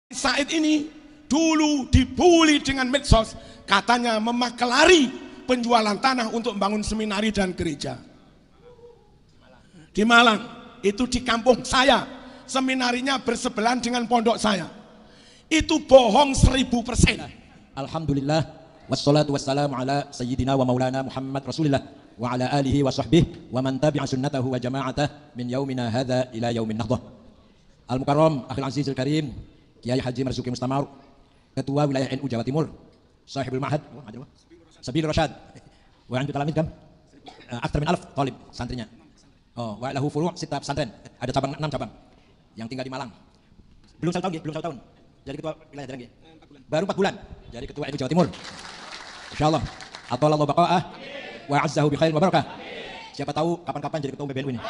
Said ini dulu dibully dengan medsos, katanya memaklari penjualan tanah untuk membangun seminari dan gereja. Di Malang, itu di kampung saya, seminarinya bersebelahan dengan pondok saya. Itu bohong 1000%. Alhamdulillah, wassalatu wassalamu ala sayyidina wa maulana Muhammad Rasulillah wa ala alihi wa sahbihi wa man tabi'a sunnatahu wa jama'atah min yaumina hadha ila yaumin nahdah. Al-Mukarram, Akhil Azizul Karim, Kiai Haji Marzuki Mustamar, Ketua Wilayah NU Jawa Timur, Sahibul Ma'had, Sabil Rashad, wa antu talamid kam? Aktar min alf talib santrinya. Oh, wa lahu furu' sita pesantren, ada cabang 6 cabang yang tinggal di Malang. Belum 1 tahun, belum 1 tahun. Jadi ketua wilayah Jalan. Baru 4 bulan jadi ketua NU Jawa Timur. Insyaallah. Atauallahu baqa'ah wa azzahu bi khair wa barakah. Siapa tahu kapan-kapan jadi ketua PBNU ini.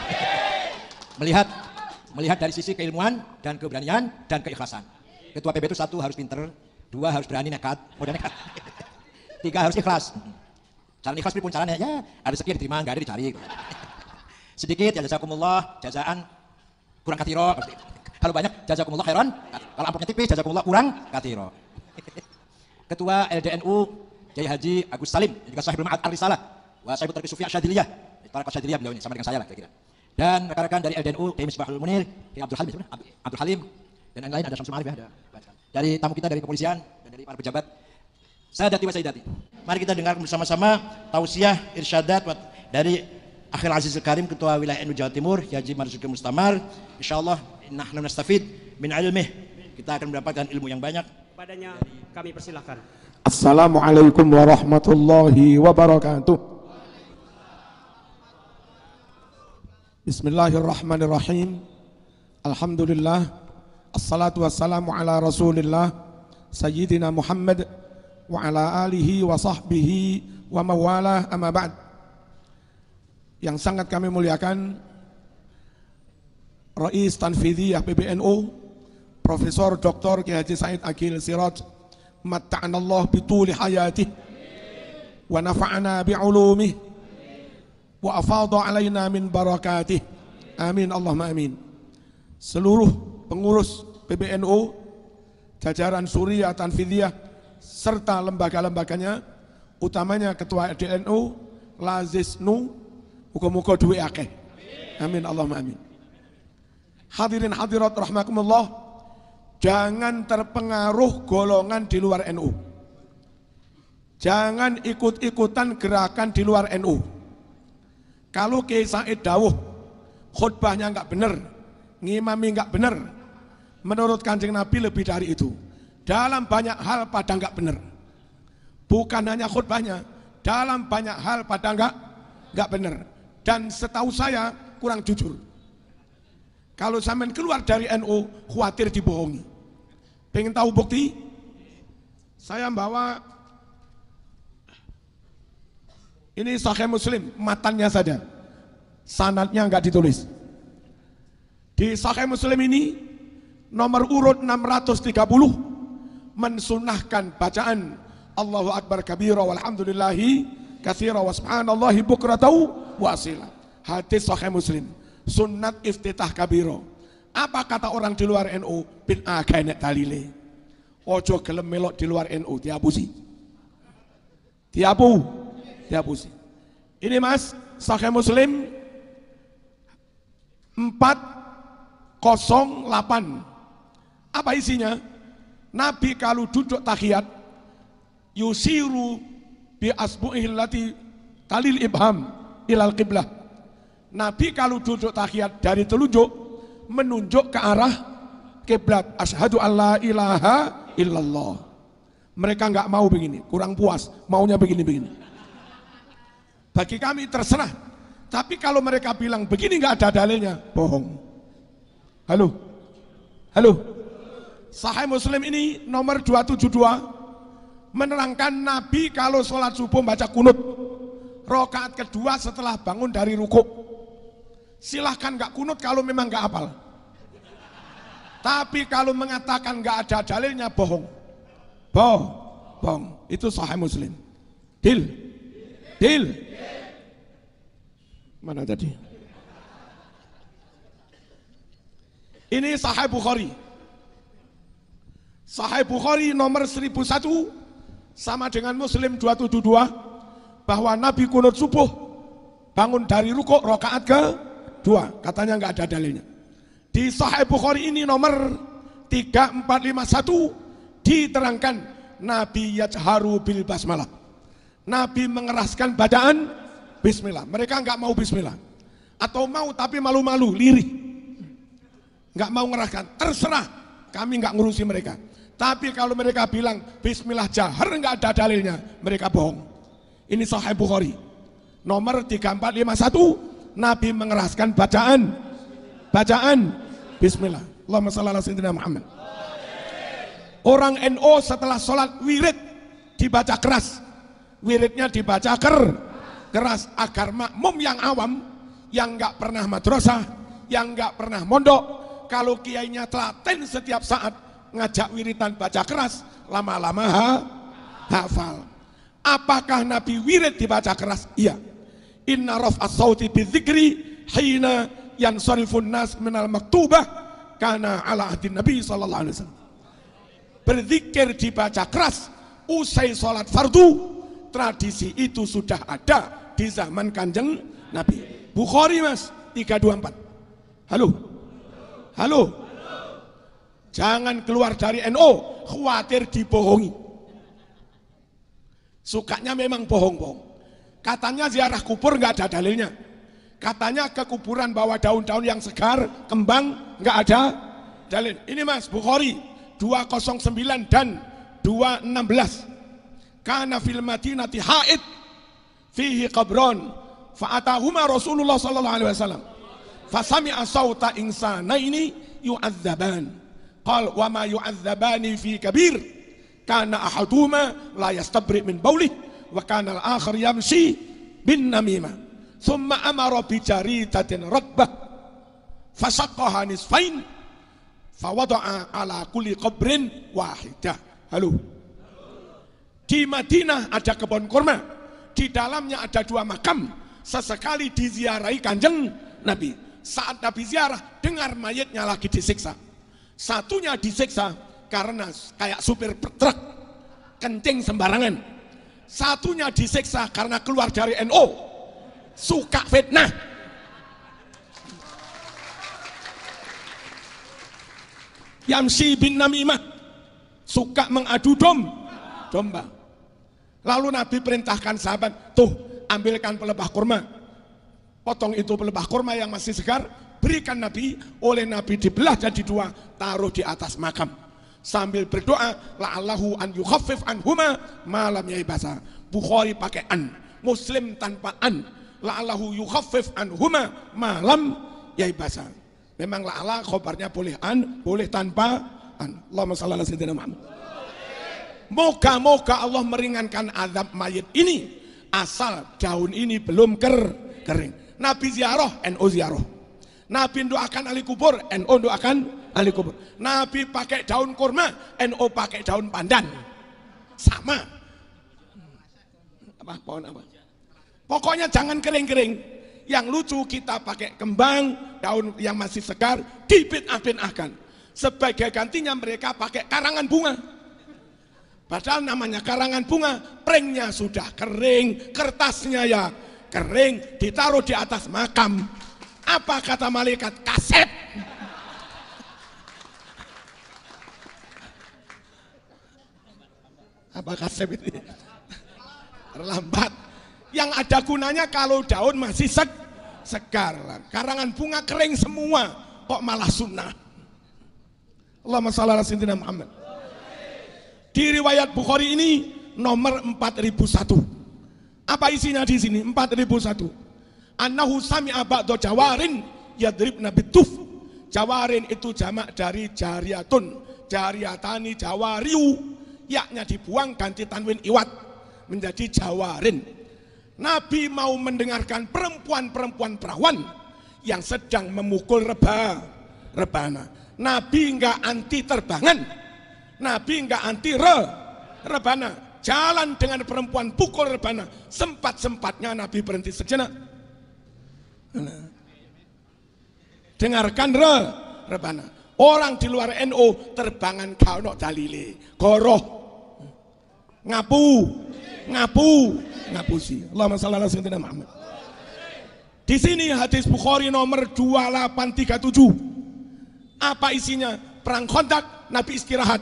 Melihat dari sisi keilmuan dan keberanian dan keikhlasan. Ketua PB itu 1 harus pinter, 2 harus berani nekat, modal nekat. 3 harus ikhlas. Cara ikhlas pun caranya ya, ada rezeki diterima, enggak ada dicari. Sedikit ya jazakumullah, jazaan kurang katiro. Kalau banyak jazakumullah khairan, kalau amplopnya tipis jazakumullah kurang katiro. Ketua LDNU Kiai Haji Agus Salim, juga Sahibul Ma'ad Ar-Risalah, wa Sahibul Tarqi Sufi Asyadiliyah. Tarekat Asyadiliyah beliau ini sama dengan saya lah kira-kira. Dan rekan-rekan dari LDNU Kiai Misbahul Munir, Kiai Abdul Halim, dan yang lain ada Syamsul Ma'arif ya, ada. Dari tamu kita dari kepolisian dan dari para pejabat. Sadati wa sayyidati. Mari kita dengar bersama-sama tausiah irsyadat dari Akhil Azizul Karim, Ketua Wilayah NU Jawa Timur, Haji Marzuki Mustamar. Insyaallah nahnu nastafid min ilmih. Kita akan mendapatkan ilmu yang banyak. Padanya kami persilahkan. Assalamualaikum warahmatullahi wabarakatuh. Bismillahirrahmanirrahim. Alhamdulillah. Assalatu wassalamu ala Rasulillah Sayyidina Muhammad wa ala alihi wa sahbihi wa mawalah, amma ba'd. Yang sangat kami muliakan Rais Tanfidhiyah PBNU Profesor Dr. Kiai Haji Said Akil Siraj, matta'anallah bituli hayatih wa nafa'ana bi'ulumih wa afadha alaina min barakatih. Amin Allahumma amin. Seluruh pengurus PBNU, jajaran Surya Tanfidhiyah serta lembaga-lembaganya, utamanya Ketua LDNU Lazisnu, muga-muga duwe akeh. Amin Allahumma amin. Hadirin hadirat rahmakumullah, jangan terpengaruh golongan di luar NU. Jangan ikut-ikutan gerakan di luar NU. Kalau Kiai Said dawuh khutbahnya enggak benar, ngimami enggak benar, menurut Kanjeng Nabi lebih dari itu. Dalam banyak hal pada enggak benar. Bukan hanya khutbahnya, dalam banyak hal pada enggak benar. Dan setahu saya kurang jujur. Kalau sampean keluar dari NU, khawatir dibohongi. Pengen tahu bukti? Saya bawa ini Sahih Muslim, matannya saja, sanadnya enggak ditulis. Di Sahih Muslim ini nomor urut 630 mensunahkan bacaan Allahu Akbar kabira walhamdulillahi katsira wa subhanallahi bukratan wa asila. Hadis Sahih Muslim, sunnat iftitah kabiro. Apa kata orang di luar NU? Bid'ah kene dalile. Ojo gelem melok di luar NU, dihapusi. Dihapusi. Ini Mas, Sahih Muslim 408. Apa isinya? Nabi kalau duduk tahiyat yusiru bi asbu'ihil lati talil ibham ilal qiblah. Nabi kalau duduk tahiyat dari telunjuk menunjuk ke arah kiblat. Asyhadu alla ilaha illallah. Mereka enggak mau begini, kurang puas, maunya begini-begini. Bagi kami terserah. Tapi kalau mereka bilang begini enggak ada dalilnya, bohong. Halo. Sahih Muslim ini nomor 272 menerangkan Nabi kalau sholat subuh baca kunut rakaat kedua setelah bangun dari rukuk. Silahkan nggak kunut kalau memang nggak hafal. Tapi kalau mengatakan nggak ada dalilnya, bohong. Itu Sahih Muslim. Deal. Mana tadi? Ini Sahih Bukhari. Sahih Bukhari nomor 1001 sama dengan Muslim 272 bahwa Nabi kunut subuh bangun dari rukuk rakaat ke-2, katanya nggak ada dalilnya. Di Sahih Bukhari ini nomor 3451 diterangkan Nabi yajharu bil basmalah. Nabi mengeraskan bacaan bismillah. Mereka nggak mau bismillah, atau mau tapi malu-malu, lirih, nggak mau ngeraskan. Terserah, kami nggak ngurusi mereka. Tapi kalau mereka bilang bismillah jahar nggak ada dalilnya, mereka bohong. Ini Sahih Bukhari nomor 3451, Nabi mengeraskan bacaan bismillah. Allahumma shalli ala sayyidina Muhammad. Orang NU setelah sholat wirid dibaca keras, wiridnya dibaca keras agar makmum yang awam, yang nggak pernah madrasah, yang nggak pernah mondok, kalau kiainya telaten setiap saat ngajak wiridan baca keras, lama-lama hafal. Apakah Nabi wirid dibaca keras? Iya. Inna raf'as sauti bidzikri hina yansarifun nas minal maktubah kana ala ahdin Nabi sallallahu alaihi wasallam. Berzikir dibaca keras usai sholat fardu, tradisi itu sudah ada di zaman Kanjeng Nabi. Bukhari Mas 324. Halo. Jangan keluar dari NU khawatir dibohongi. Sukanya memang bohong-bohong. Katanya ziarah kubur nggak ada dalilnya. Katanya ke kuburan bawa daun-daun yang segar, kembang, nggak ada dalil. Ini Mas Bukhari 209 dan 216. Kana fil Madinati haid fihi qabron fa'atahuma Rasulullah sallallahu alaihi wasallam fasami'a sauta insanaini yu'adzaban. Qal wa ma yu'adzabani fi kabir kana ahaduma la yastabri min baulih wa kana al-akhar yamshi bin namimah thumma amara bi jaritatin ratbah fasaqqaha nisfain fawada'a ala kulli qabrin wahidah. Halo. Di Madinah ada kebun kurma, di dalamnya ada 2 makam, sesekali diziarahi Kanjeng Nabi. Saat Nabi ziarah, dengar mayatnya lagi disiksa. Satunya disiksa karena kayak supir truk, kencing sembarangan. Satunya disiksa karena keluar dari NU, suka fitnah. Yamsi bin namimah, suka mengadu domba. Lalu Nabi perintahkan sahabat, tuh ambilkan pelepah kurma, potong itu pelepah kurma yang masih segar, berikan Nabi. Oleh Nabi dibelah jadi 2, taruh di atas makam sambil berdoa la'allahu an yukhaffif anhuma malam yaibasa. Bukhari pakai an, Muslim tanpa an. La'allahu yukhaffif anhuma malam yaibasa. Memang la'ala khobarnya boleh an, boleh tanpa an. Allahumma shalli ala sayyidina Muhammad. Moga-moga Allah meringankan azab mayit ini, asal daun ini belum kering. Nabi ziarah, NU ziarah. Nabi doakan ahli kubur, NU doakan ahli kubur. Nabi pakai daun kurma, NU pakai daun pandan. Sama. Pohon apa? Pokoknya jangan kering-kering. Yang lucu kita pakai kembang, daun yang masih segar, dibid'ah-bid'ahkan. Sebagai gantinya mereka pakai karangan bunga. Padahal namanya karangan bunga, prengnya sudah kering, kertasnya ya kering, ditaruh di atas makam. Apa kata malaikat? Kaset. Apa kaset itu? Terlambat. Yang ada gunanya kalau daun masih segar. Karangan bunga kering semua, kok malah sunnah. Allahumma shalli ala sayyidina Muhammad. Di riwayat Bukhari ini nomor 4001. Apa isinya di sini? 4001. Annahu sami'a ba'da jawarin yadribna bituf. Jawarin itu jamak dari jariyatun, jariyatani, jawariu, yaknya dibuang ganti tanwin iwat menjadi jawarin. Nabi mau mendengarkan perempuan-perempuan perawan yang sedang memukul rebana. Nabi enggak anti terbangan, Nabi enggak anti rebana. Jalan dengan perempuan pukul rebana, sempat-sempatnya Nabi berhenti sejenak. Dengarkan rebana. Orang di luar NU terbangan gak ono dalile. Goroh. Ngapusi. Allahumma shalli ala sayyidina Muhammad. Di sini hadis Bukhari nomor 2837. Apa isinya? Perang Khandaq, Nabi istirahat.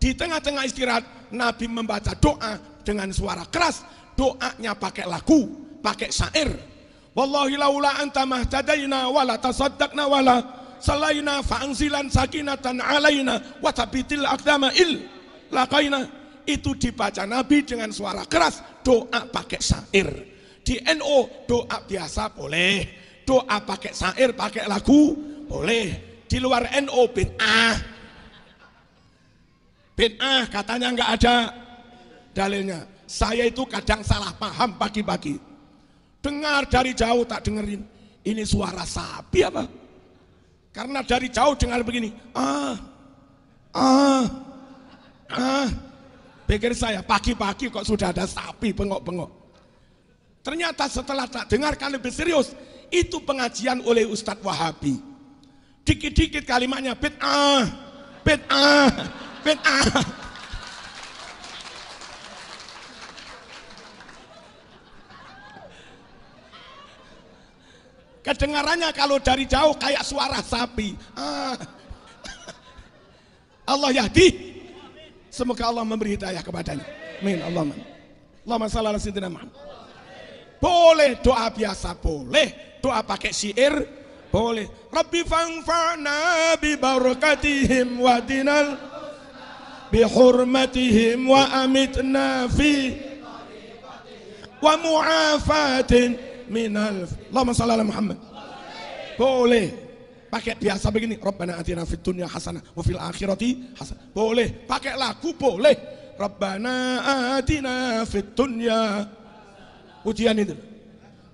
Di tengah-tengah istirahat, Nabi membaca doa dengan suara keras. Doanya pakai lagu, pakai syair. Wallahi laula anta mahtadaina wala tasaddaqna wala salaina fa'anzilan sakinatan alaina wa tabitil aqdama laqaina. Itu dibaca Nabi dengan suara keras, doa pakai syair. Di NU doa biasa boleh, doa pakai syair, pakai lagu boleh. Di luar NU bid'ah katanya nggak ada dalilnya. Saya itu kadang salah paham pagi-pagi. Dengar dari jauh tak dengerin. Ini suara sapi apa? Karena dari jauh dengar begini. Pikir saya pagi-pagi kok sudah ada sapi bengok-bengok. Ternyata setelah tak dengarkan lebih serius, itu pengajian oleh Ustadz Wahabi. Dikit-dikit kalimatnya bid'ah. Kedengarannya kalau dari jauh kayak suara sapi. Allah yahdi. Semoga Allah memberi hidayah kepadanya. Amin. Allahumma shalli ala sayyidina Muhammad. Boleh doa biasa, boleh doa pakai syair, boleh. Rabbi fanfa'na bi barakatihim wa dinal bi hurmatihim wa amitna fi wa mu'afatin minal. Allahumma shalli ala Muhammad. Boleh pakai biasa begini, Rabbana atina fid dunya hasanah wa fil akhirati hasanah. Boleh pakai lagu, boleh. Rabbana atina fid dunya. Pujian itu.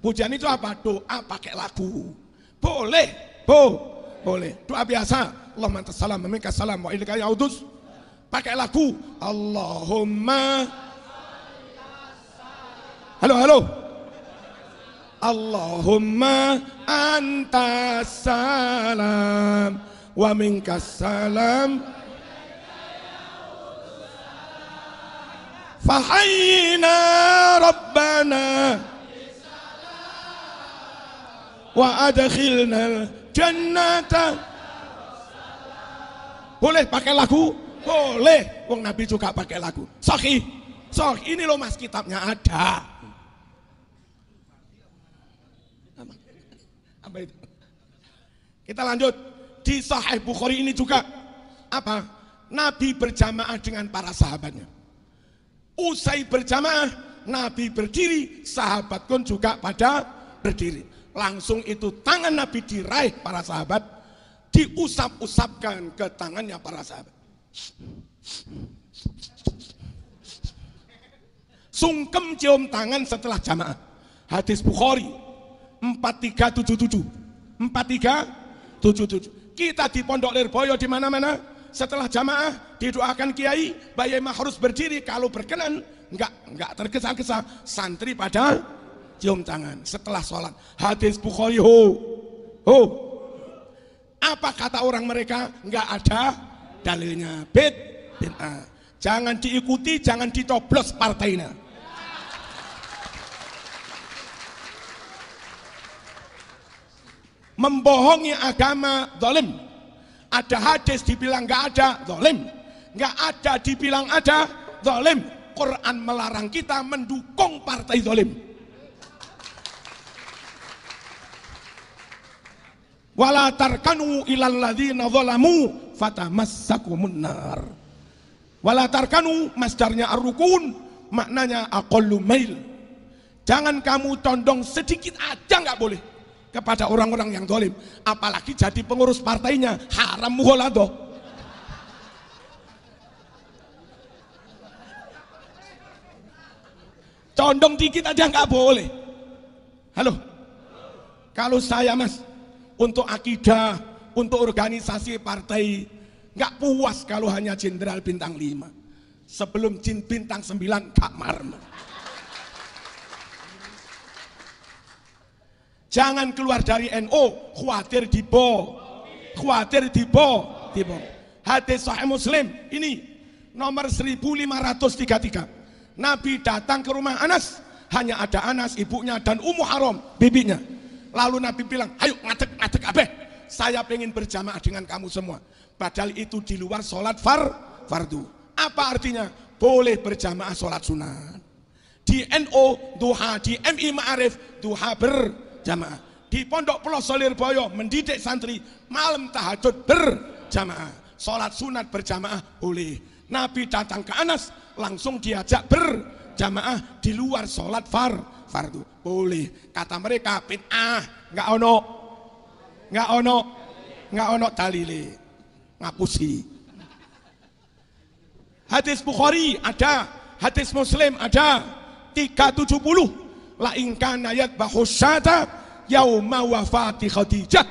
Pujian itu apa? Doa pakai lagu. Boleh. Boleh. Doa biasa. Allahumma antas salam wa minkas salam wa ilaika yaudus. Pakai lagu. Allahumma. Halo. Allahumma antas salam wa minkas salam. Fahayyina Rabbana wa adkhilna jannata. Boleh pakai lagu? Boleh. Wong Nabi juga pakai lagu. Sahih. Ini loh Mas, kitabnya ada. Apa itu? Kita lanjut. Di Sahih Bukhari ini juga apa? Nabi berjamaah dengan para sahabatnya. Usai berjamaah, Nabi berdiri, sahabat pun juga pada berdiri. Langsung itu tangan Nabi diraih para sahabat, diusap-usapkan ke tangannya para sahabat. Sungkem cium tangan setelah jamaah. Hadis Bukhari 4377. 4377. Kita di Pondok Lirboyo di mana-mana. Setelah jamaah didoakan kiai, Bayi harus berdiri, kalau berkenan enggak tergesa-gesa, santri pada cium tangan setelah sholat. Hadis Bukhari. Apa kata orang mereka? Enggak ada dalilnya. Bid'ah. Jangan diikuti, jangan dicoblos partainya. Membohongi agama zalim. Ada hadis dibilang nggak ada, zalim. Nggak ada dibilang ada, zalim. Quran melarang kita mendukung partai zalim. Wala tarkanu ilal ladzina zalamu fatamassakumun nar. Wala tarkanu masdarnya ar-rukun, maknanya aqallu mail. Jangan kamu condong sedikit aja, nggak boleh kepada orang-orang yang zalim, apalagi jadi pengurus partainya, haram mughaladah. Condong dikit aja nggak boleh. Halo, kalau saya Mas, untuk akidah, untuk organisasi partai, nggak puas kalau hanya jenderal bintang 5. Sebelum jin bintang 9 gak marem. Jangan keluar dari NU, khawatir dibo. dibom. Hadis Sahih Muslim ini nomor 1533. Nabi datang ke rumah Anas, hanya ada Anas, ibunya, dan Ummu Haram, bibinya. Lalu Nabi bilang, ayo ngadeg kabeh, saya pengen berjamaah dengan kamu semua. Padahal itu di luar sholat fardu. Apa artinya? Boleh berjamaah sholat sunat. Di NO duha, di MI Ma'arif duha berjamaah. Di Pondok Pelosok Lirboyo mendidik santri malam tahajud berjamaah. Sholat sunat berjamaah boleh. Nabi datang ke Anas, langsung diajak berjamaah di luar sholat fardu. Boleh. Kata mereka bid'ah, nggak ono dalile. Ngapusi. Hadis Bukhari ada, hadis Muslim ada. 370. La in kana yadbahu syata yauma wafati Khadijah.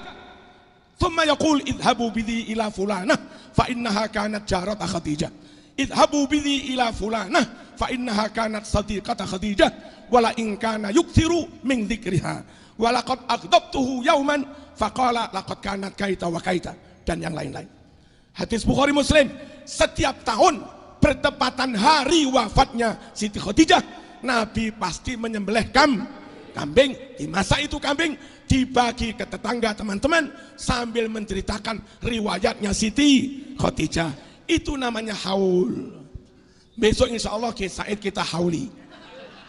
Thumma yaqul idhabu bidhi ila fulanah fa innaha kanat jarat Khadijah. Idhabu bidhi ila fulanah fa innaha kanat sadiqata Khadijah. Wala in kana yukthiru min dzikriha. Wa laqad aghdabtuhu yauman faqala laqad kanat kaita wa kaita, dan yang lain-lain. Hadis Bukhari Muslim, setiap tahun bertepatan hari wafatnya Siti Khadijah, Nabi pasti menyembelih kambing. Di masa itu kambing dibagi ke tetangga teman-teman sambil menceritakan riwayatnya Siti Khadijah. Itu namanya haul. Besok insya Allah Ki Said kita hauli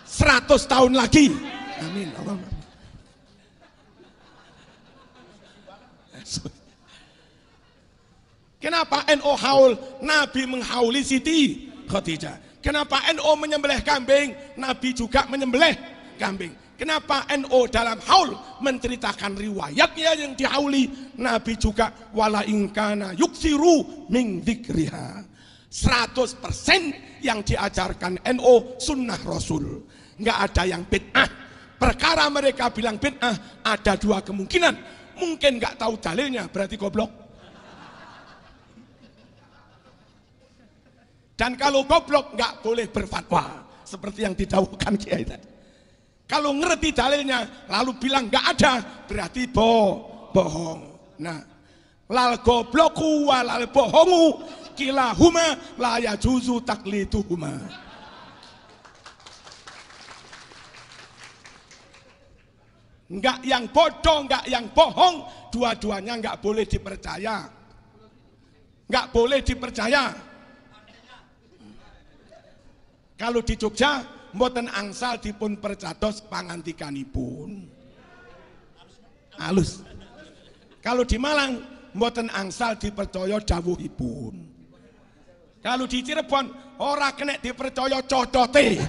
100 tahun lagi. Amin. Kenapa NO haul? Nabi menghauli Siti Khadijah. Kenapa NO menyembelih kambing? Nabi juga menyembelih kambing. Kenapa NO dalam haul menceritakan riwayatnya yang dihauli? Nabi juga wala ingkana yuksiru min dzikriha. 100% yang diajarkan NO sunnah Rasul. Nggak ada yang bid'ah. Perkara mereka bilang bid'ah ada dua kemungkinan. Mungkin nggak tahu dalilnya, berarti goblok. Dan kalau goblok nggak boleh berfatwa seperti yang didawuhkan Kiai tadi. Kalau ngerti dalilnya lalu bilang nggak ada, berarti bohong. Nah, lal gobloku walal bohongu kilahuma la yajuzu takliduhuma. Nggak yang bodoh, nggak yang bohong, dua-duanya nggak boleh dipercaya. Nggak boleh dipercaya. Kalau di Jogja, mboten angsal dipun percados pangantikanipun. Halus. Kalau di Malang, mboten angsal dipercaya dawuhipun. Kalau di Cirebon, ora kena dipercaya cocote.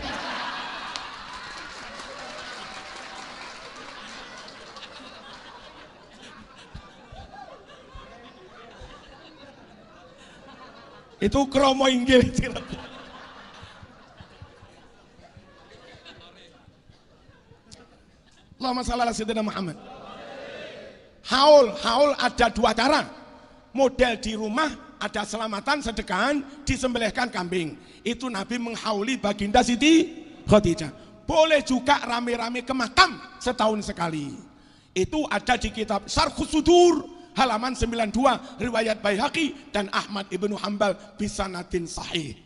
Itu kromo inggil Cirebon. Allahumma shalli ala sayyidina Muhammad. Haul ada dua cara. Model di rumah ada selamatan, sedekahan, disembelihkan kambing. Itu Nabi menghauli baginda Siti Khadijah. Boleh juga rame-rame ke makam setahun sekali. Itu ada di kitab Syarhus Sudur halaman 92 riwayat Baihaqi dan Ahmad ibnu Hambal bisanadin sahih.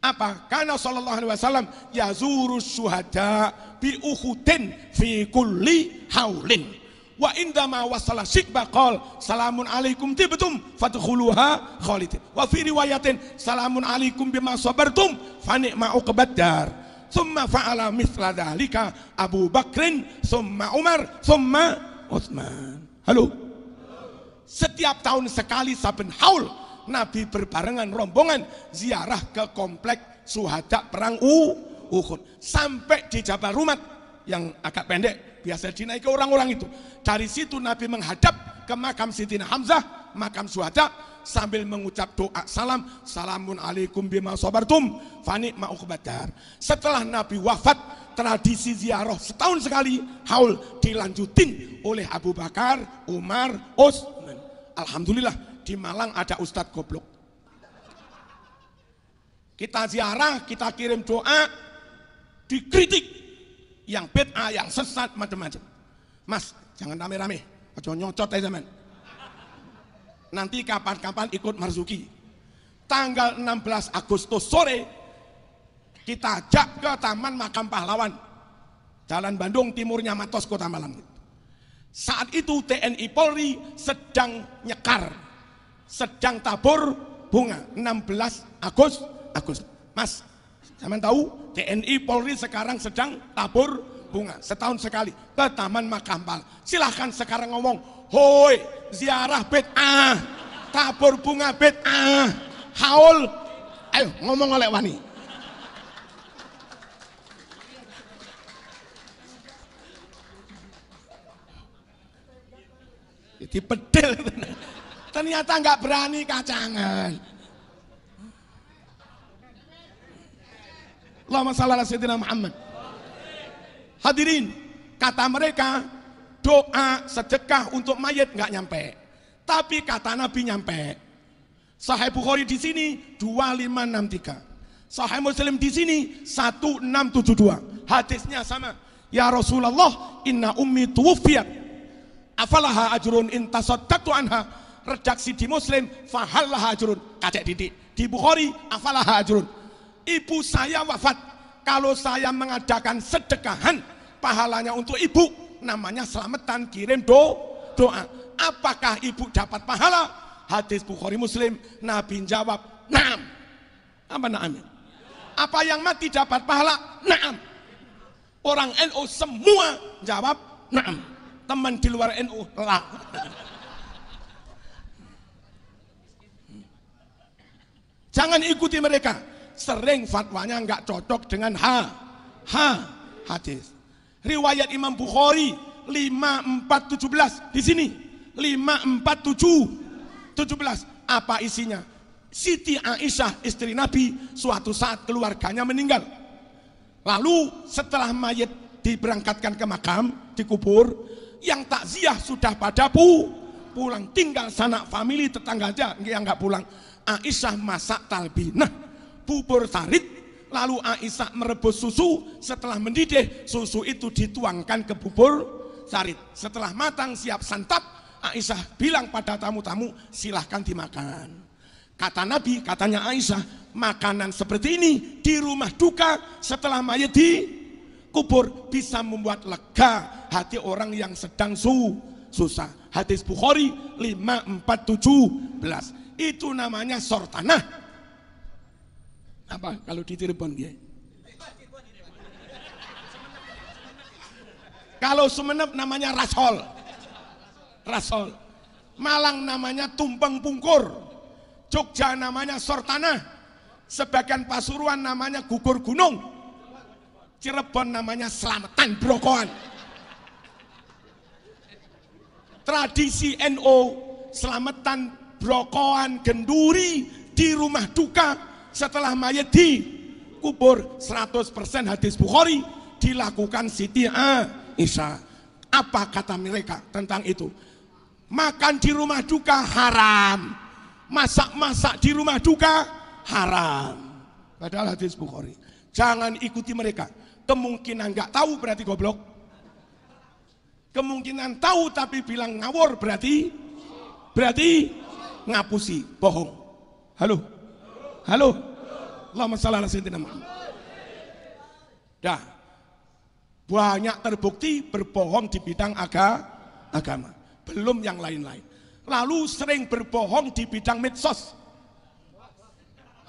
Apa? Karena sallallahu alaihi wasallam yazurus syuhada bi Uhudin fi kulli haulin. Wa indama wasala syikba qol salamun alaikum tibtum fadkhuluha khalidin. Wa fi riwayatin salamun alaikum bima sabartum fa ni'ma uqbad dar. Thumma fa'ala mithla dzalika Abu Bakrin, thumma Umar, thumma Utsman. Halo. Setiap tahun sekali saben haul Nabi berbarengan rombongan ziarah ke komplek syuhada perang Uhud sampai di Jabal Rumat yang agak pendek biasa dinaiki orang-orang itu. Dari situ Nabi menghadap ke makam Sayyidina Hamzah, makam syuhada, sambil mengucap doa salam, salamun alaikum bima sabartum fa ni'ma uqbad dar. Setelah Nabi wafat, tradisi ziarah setahun sekali haul dilanjutin oleh Abu Bakar, Umar, Utsman. Alhamdulillah di Malang ada Ustadz goblok. Kita ziarah, kita kirim doa, dikritik yang bid'ah, yang sesat, macam-macam. Mas, jangan rame-rame, aja nyocot aja men. Nanti kapan-kapan ikut Marzuki. Tanggal 16 Agustus sore kita ajak ke Taman Makam Pahlawan, Jalan Bandung, timurnya Matos, Kota Malang. Saat itu TNI Polri sedang nyekar, sedang tabur bunga 16 Agustus. Mas, zaman tahu TNI Polri sekarang sedang tabur bunga setahun sekali ke Taman Makam Pahlawan. Silahkan sekarang ngomong, hoi ziarah bid'ah, tabur bunga bid'ah, haul, ayo ngomong oleh wani. Jadi pedel, ternyata nggak berani kacangan. Allahumma shalli ala sayyidina Muhammad. Hadirin, kata mereka doa sedekah untuk mayit nggak nyampe, tapi kata Nabi nyampe. Sahih Bukhari di sini 2563, Sahih Muslim di sini 1672. Hadisnya sama. Ya Rasulullah, inna ummi tuwfiyat, afalaha ajrun in tasaddaqtu anha. Redaksi di Muslim, fahallaha ajrun. Kacek didik. Di Bukhari, afalaha ajrun. Ibu saya wafat, kalau saya mengadakan sedekahan, pahalanya untuk ibu, namanya selamatan, kirim doa. Apakah ibu dapat pahala? Hadis Bukhari Muslim, Nabi jawab, na'am. Apa na'am? Apa yang mati dapat pahala? Na'am. Orang NU semua jawab, na'am. Teman di luar NU, lah. Jangan ikuti mereka. Sering fatwanya nggak cocok dengan hadis. Riwayat Imam Bukhari 5417 di sini 5417. Apa isinya? Siti Aisyah istri Nabi suatu saat keluarganya meninggal. Lalu setelah mayit diberangkatkan ke makam, dikubur, yang takziah sudah pada pulang, tinggal sanak famili tetangga aja yang nggak pulang. Aisyah masak talbinah, bubur sarit, lalu Aisyah merebus susu. Setelah mendidih, susu itu dituangkan ke bubur sarit. Setelah matang siap santap, Aisyah bilang pada tamu-tamu, silahkan dimakan. Kata Nabi, katanya Aisyah, makanan seperti ini di rumah duka setelah mayit dikubur bisa membuat lega hati orang yang sedang susah. Hadis Bukhari 5417. Itu namanya sortanah. Apa kalau di Cirebon ya? Kalau Sumeneb namanya rasol. Rasol. Malang namanya tumpeng pungkur. Jogja namanya sortanah. Sebagian Pasuruan namanya gugur gunung. Cirebon namanya selamatan brokoan. Tradisi NU selamatan brokoan genduri di rumah duka setelah mayit dikubur 100% hadis Bukhari dilakukan Siti Aisyah. Apa kata mereka tentang itu? Makan di rumah duka haram, masak-masak di rumah duka haram. Padahal hadis Bukhari. Jangan ikuti mereka. Kemungkinan nggak tahu berarti goblok. Kemungkinan tahu tapi bilang ngawur berarti ngapusi, bohong. Halo. Allahumma shalli ala sayyidina Muhammad. Dah. Banyak terbukti berbohong di bidang agama. Belum yang lain-lain. Lalu sering berbohong di bidang medsos.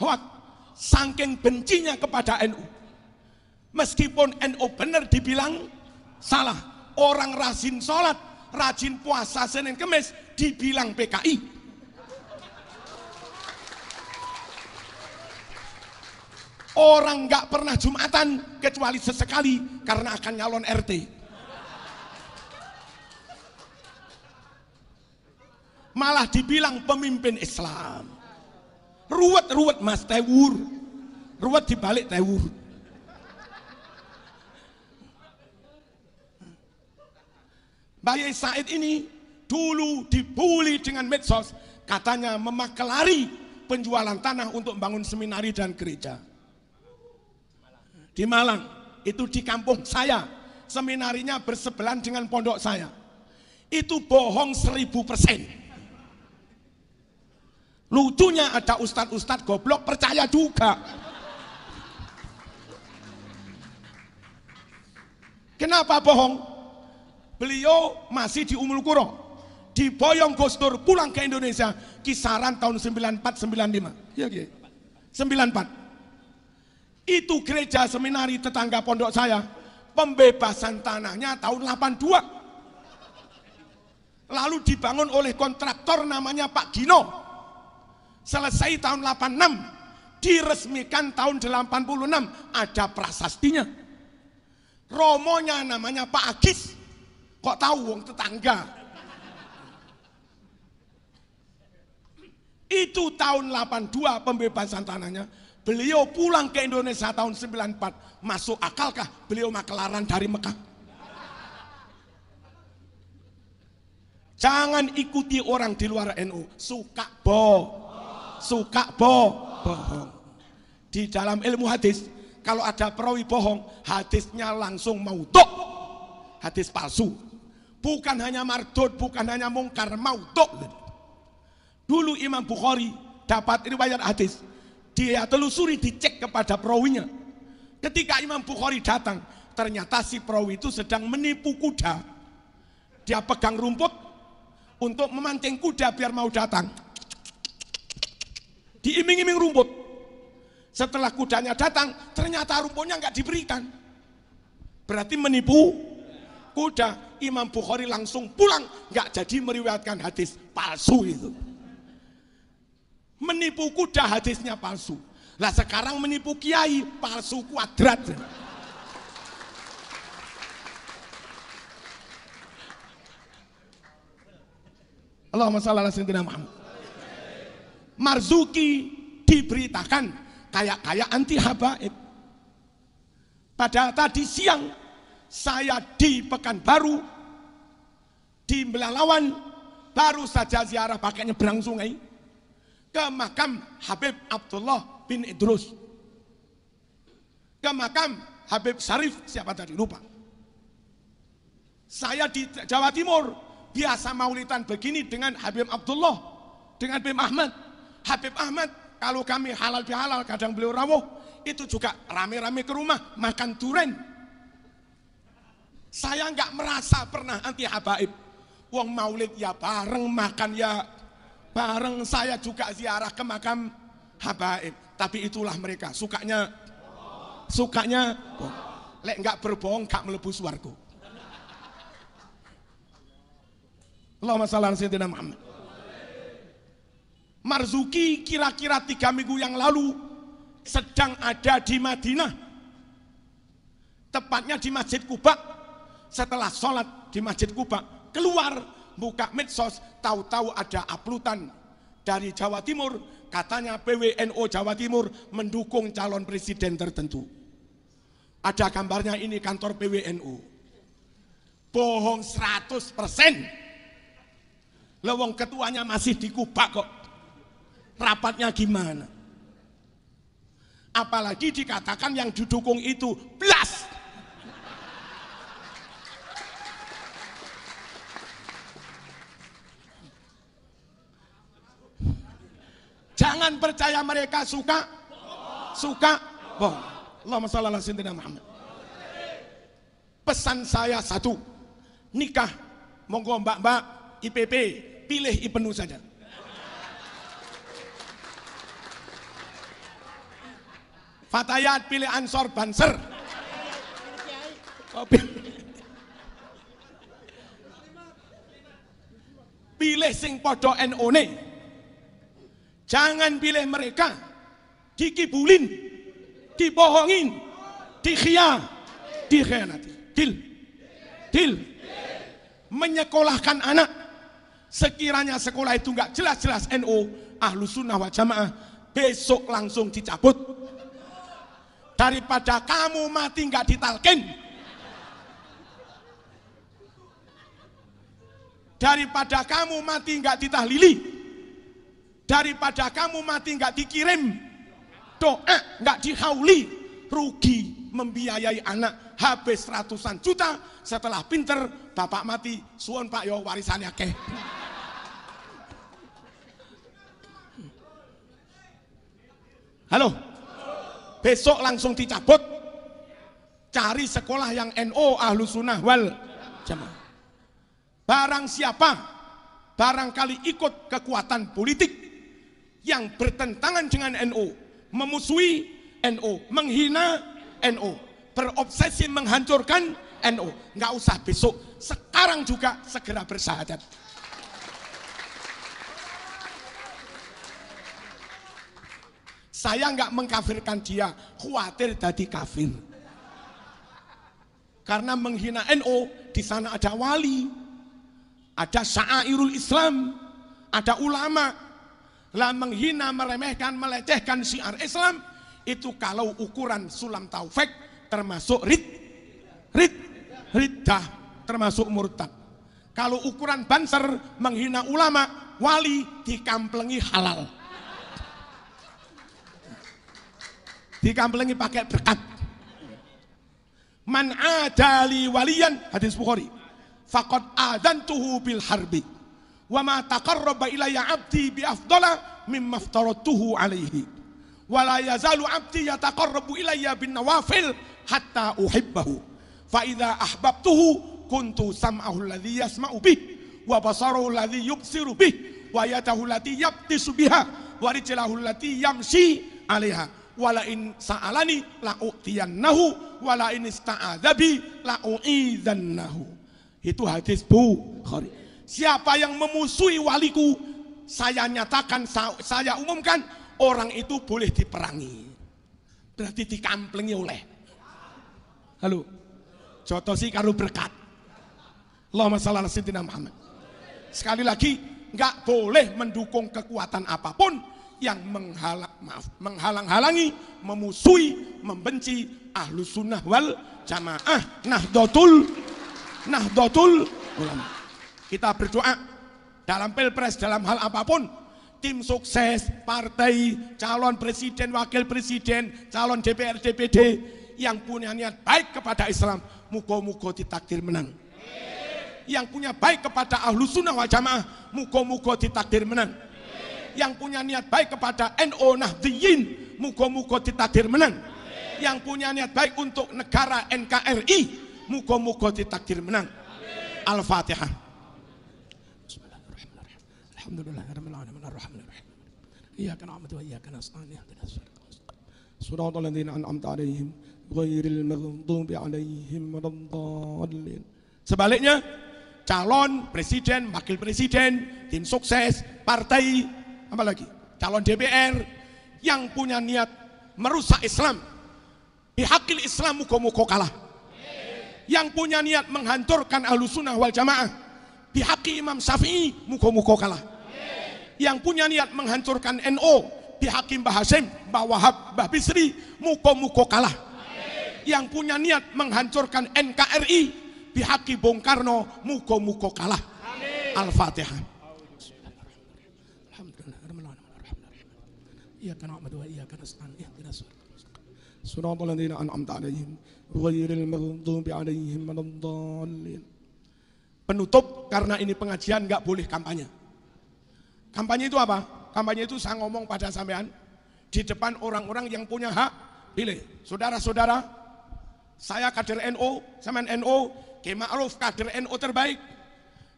Hoak. Saking bencinya kepada NU. Meskipun NU benar dibilang salah. Orang rajin sholat, rajin puasa Senin Kemis dibilang PKI. Orang nggak pernah Jumatan kecuali sesekali karena akan nyalon RT. Malah dibilang pemimpin Islam. Ruwet mas, tewur. Ruwet dibalik tewur. Bayi Said ini dulu dibully dengan medsos. Katanya memakelari penjualan tanah untuk membangun seminari dan gereja. Di Malang, itu di kampung saya. Seminarinya bersebelahan dengan pondok saya. Itu bohong 1000%. Lucunya ada ustadz-ustadz goblok percaya juga. Kenapa bohong? Beliau masih di Ummul Qura, diboyong Gus Dur pulang ke Indonesia kisaran tahun 94-95. Ya, 94. Itu gereja seminari tetangga pondok saya, pembebasan tanahnya tahun 82. Lalu dibangun oleh kontraktor namanya Pak Gino. Selesai tahun 86, diresmikan tahun 86, ada prasastinya. Romonya namanya Pak Agis. Kok tahu wong tetangga? Itu tahun 82 pembebasan tanahnya. Beliau pulang ke Indonesia tahun 94. Masuk akalkah beliau makelaran dari Mekah? Jangan ikuti orang di luar NU. Suka bohong. Di dalam ilmu hadis, kalau ada perawi bohong, hadisnya langsung maudhu. Hadis palsu. Bukan hanya mardud, bukan hanya mungkar, maudhu. Dulu Imam Bukhari dapat riwayat hadis, dia telusuri, dicek kepada perawinya. Ketika Imam Bukhari datang, ternyata si perawi itu sedang menipu kuda. Dia pegang rumput untuk memancing kuda biar mau datang. Diiming-iming rumput. Setelah kudanya datang, ternyata rumputnya nggak diberikan. Berarti menipu kuda. Imam Bukhari langsung pulang, nggak jadi meriwayatkan hadis palsu itu. Menipu kuda, hadisnya palsu. Lah sekarang menipu kiai, palsu kuadrat. Allahumma shalli ala sayyidina Muhammad. Marzuki diberitakan kayak anti habaib. Pada tadi siang saya di Pekanbaru, di Belalawan, baru saja ziarah pakai nyebrang sungai ke makam Habib Abdullah bin Idrus, ke makam Habib Syarif, siapa tadi lupa. Saya di Jawa Timur biasa maulidan begini dengan Habib Abdullah, dengan Habib Ahmad. Habib Ahmad kalau kami halal bihalal, kadang beliau rawuh, itu juga rame-rame ke rumah makan duren. Saya nggak merasa pernah anti habaib. Wong maulid ya bareng, makan ya bareng. Saya juga ziarah ke makam habaib. Tapi itulah mereka, sukanya lek nggak berbohong gak melebu swarga. Allahumma shalli ala sayyidina Muhammad. Marzuki kira-kira 3 minggu yang lalu sedang ada di Madinah, tepatnya di Masjid Quba. Setelah sholat di Masjid Quba, keluar buka medsos, tahu-tahu ada uploadan dari Jawa Timur, katanya PWNO Jawa Timur mendukung calon presiden tertentu. Ada gambarnya, ini kantor PWNO. Bohong 100%. Lewong ketuanya masih di Kuba kok. Rapatnya gimana? Apalagi dikatakan yang didukung itu blas. Jangan percaya mereka suka bohong. Allahumma shalli ala sayyidina Muhammad. Pesan saya satu, nikah monggo mbak-mbak IPP pilih IPENU saja. Fatayat pilih Ansor Banser. Pilih sing podo NU-ne. Jangan pilih mereka, dikibulin, dibohongin, dikhianati. Dil. Menyekolahkan anak, sekiranya sekolah itu nggak jelas-jelas NU, Ahlus Sunnah wal Jamaah, besok langsung dicabut. Daripada kamu mati nggak ditalkin, daripada kamu mati nggak ditahlili, daripada kamu mati nggak dikirim doa, nggak dihauli, rugi membiayai anak habis ratusan juta. Setelah pinter bapak mati, suwon pak yo warisannya akeh. Halo? Besok langsung dicabut. Cari sekolah yang NO Ahlus Sunnah wal Jamaah. Barang siapa barangkali ikut kekuatan politik yang bertentangan dengan NO, memusuhi NO, menghina NO, berobsesi menghancurkan NO, nggak usah besok, sekarang juga segera bersyahadat. Saya nggak mengkafirkan dia, khawatir jadi kafir. Karena menghina NO, di sana ada wali, ada syairul Islam, ada ulama. Lah menghina, meremehkan, melecehkan syiar Islam, itu kalau ukuran sulam taufik termasuk riddah, termasuk murtad. Kalau ukuran banser menghina ulama, wali, dikamplengi halal. Dikamplengi pakai berkat. Man adali waliyan, hadis Bukhari, faqad adantuhu bil harbi wa ma taqarraba ilayya abdi bi afdala mimma aftaratuhu alaihi wa la yazalu abdi yataqarrabu ilayya bin nawafil hatta uhibbahu fa idza ahbabtuhu kuntu sam'ahu alladhi yasma'u bih wa basarahu alladhi yubsiru bih wa yadahu allati yabtisu biha wa rijlahu allati yamshi 'alaiha wala in sa'alani la'utiyannahu wala in ista'adzabi la'u'idzannahu. Itu hadis Bukhari. Siapa yang memusuhi waliku, saya nyatakan, saya umumkan, orang itu boleh diperangi. Berarti dikamplengi oleh. Halo. Jotosi karo berkat. Allahumma shalli ala sayyidina Muhammad. Sekali lagi, nggak boleh mendukung kekuatan apapun yang menghalang-halangi, memusuhi, membenci Ahlus Sunnah wal Jamaah, Nahdlatul Ulama. Kita berdoa dalam pilpres, dalam hal apapun, tim sukses, partai, calon presiden, wakil presiden, calon DPR, DPD yang punya niat baik kepada Islam, muga-muga ditakdir menang. Yang punya baik kepada Ahlus Sunnah wal Jamaah, muga-muga ditakdir menang. Yang punya niat baik kepada NO Nahdliyin, muga-muga ditakdir menang. Yang punya niat baik untuk negara NKRI, muga-muga ditakdir menang. Al-Fatihah. Bismillahirrahmanirrahim. Alhamdulillahirabbil alamin arrahmanir rahim. Iyyaka na'budu wa iyyaka nasta'in. Ihdinas siratal ladzina an'amta 'alaihim ghairil maghdubi 'alaihim waladdallin. Sebaliknya, calon presiden, wakil presiden, tim sukses, partai, apalagi calon DPR yang punya niat merusak Islam, bihaqil Islam, muga-muga kalah. Yang punya niat menghancurkan Ahlus Sunnah wal Jamaah, bihaqi Imam Syafi'i, muga-muga kalah. Yang punya niat menghancurkan NO, bihaqi Mbah Hasyim, Mbah Wahab, Mbah Bisri, muga-muga kalah. Yang punya niat menghancurkan NKRI, bihaqi Bung Karno, muga-muga kalah. Al-Fatihah. Iyyaka na'budu wa iyyaka nasta'in. Ihdinas siratal ladzina an'amta 'alaihim ghairil maghdubi 'alaihim waladdallin. Penutup, karena ini pengajian nggak boleh kampanye. Kampanye itu apa? Kampanye itu saya ngomong pada sampean di depan orang-orang yang punya hak pilih. Saudara-saudara, saya kader NO, sampean NO, Kiai Ma'ruf kader NO terbaik.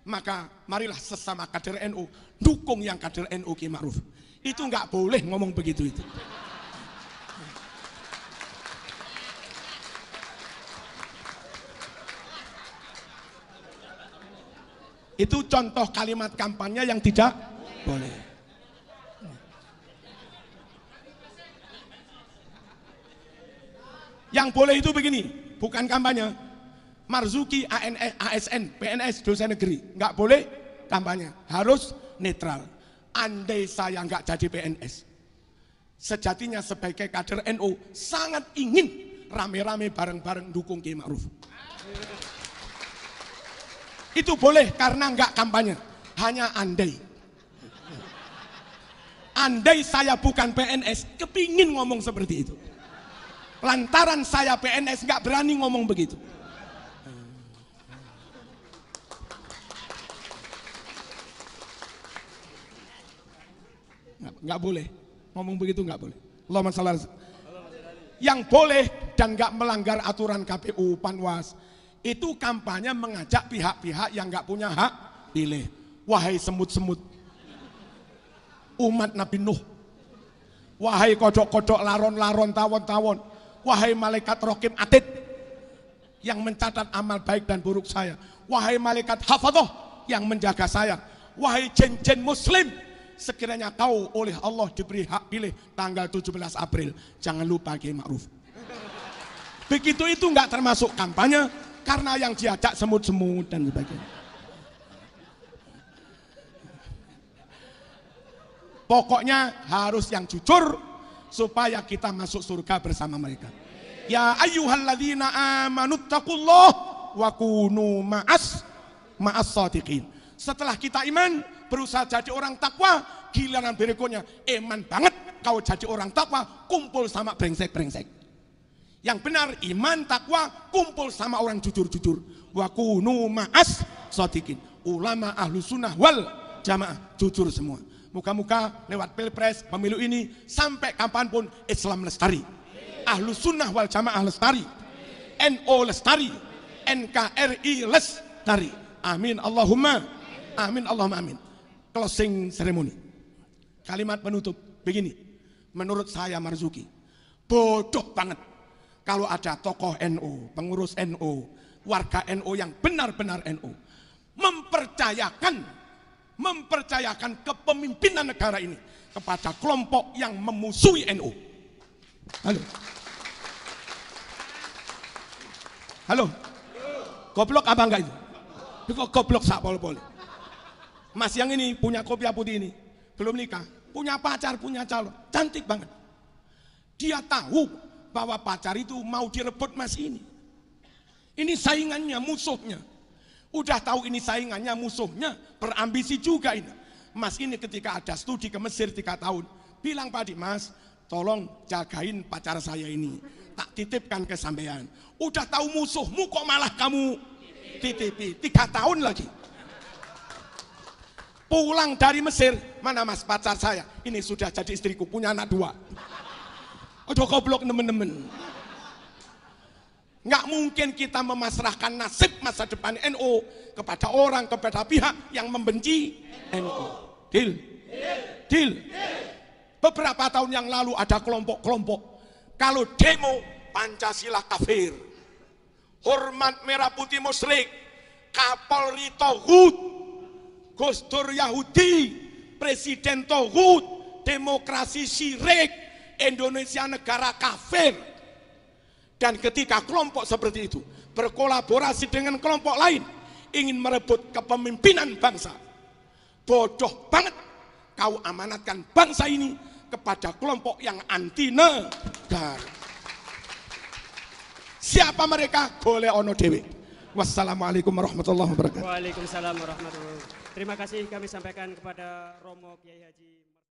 Maka marilah sesama kader NU dukung yang kader NU Kiai Ma'ruf. Itu nggak boleh ngomong begitu itu. Itu contoh kalimat kampanye yang tidak boleh. Yang boleh itu begini, bukan kampanye. Marzuki ASN, PNS, dosen negeri, nggak boleh kampanye, harus netral. Andai saya nggak jadi PNS, sejatinya sebagai kader NU sangat ingin rame-rame bareng-bareng dukung Kiai Ma'ruf. Itu boleh karena nggak kampanye, hanya andai. Andai saya bukan PNS, kepingin ngomong seperti itu. Lantaran saya PNS nggak berani ngomong begitu. Nggak boleh ngomong begitu, nggak boleh. Allahumma shalli ala yang boleh dan nggak melanggar aturan KPU Panwas itu kampanye mengajak pihak-pihak yang nggak punya hak pilih. Wahai semut-semut umat Nabi Nuh, wahai kodok-kodok laron-laron tawon-tawon, wahai malaikat Raqib Atid yang mencatat amal baik dan buruk saya, wahai malaikat Hafadhah yang menjaga saya, wahai jin-jin muslim, sekiranya kau oleh Allah diberi hak pilih tanggal 17 April, jangan lupa Kiai Ma'ruf. Begitu itu nggak termasuk kampanye karena yang diajak semut-semut dan sebagainya. Pokoknya harus yang jujur supaya kita masuk surga bersama mereka. Ya ayyuhalladzina amanuttaqullah wa kunu ma'as shadiqin. Setelah kita iman, berusaha jadi orang takwa, giliran berikutnya iman banget kau jadi orang takwa, kumpul sama brengsek-brengsek. Yang benar iman takwa kumpul sama orang jujur-jujur. Wa kunu ma'as shadiqin. Ulama ahlu sunnah wal jamaah jujur semua. Muka-muka lewat pilpres pemilu ini sampai kapanpun Islam lestari, ahlu sunnah wal jamaah lestari, NO lestari, NKRI lestari. Amin Allahumma amin Allahumma amin. Closing ceremony, kalimat penutup begini. Menurut saya Marzuki, bodoh banget kalau ada tokoh NO, pengurus NO, warga NO yang benar-benar NO mempercayakan kepemimpinan negara ini kepada kelompok yang memusuhi NU. Halo, goblok apa enggak itu? Kok goblok sak pol-pol. Mas yang ini punya kopiah putih ini, belum nikah, punya pacar, punya calon, cantik banget. Dia tahu bahwa pacar itu mau direbut mas ini. Ini saingannya, musuhnya. Udah tahu ini saingannya, musuhnya, berambisi juga ini. Mas ini ketika ada studi ke Mesir 3 tahun, bilang Pak Mas, tolong jagain pacar saya ini, tak titipkan ke sampean. Udah tahu musuhmu kok malah kamu titipi, 3 tahun lagi. Pulang dari Mesir, mana Mas pacar saya? Ini sudah jadi istriku, punya anak 2. Aduh goblok nemen-nemen. Nggak mungkin kita memasrahkan nasib masa depan NU kepada orang, kepada pihak yang membenci NU. Deal? Deal? Beberapa tahun yang lalu ada kelompok-kelompok, kalau demo Pancasila kafir, hormat merah putih musyrik, Kapolri Tohut, Gus Dur Yahudi, Presiden Tohut, demokrasi syirik, Indonesia negara kafir. Dan ketika kelompok seperti itu berkolaborasi dengan kelompok lain ingin merebut kepemimpinan bangsa, bodoh banget kau amanatkan bangsa ini kepada kelompok yang anti negara. Siapa mereka? Golek ono dhewe. Wassalamualaikum warahmatullahi wabarakatuh. Waalaikumsalam warahmatullahi wabarakatuh. Terima kasih kami sampaikan kepada Romo Kiai Haji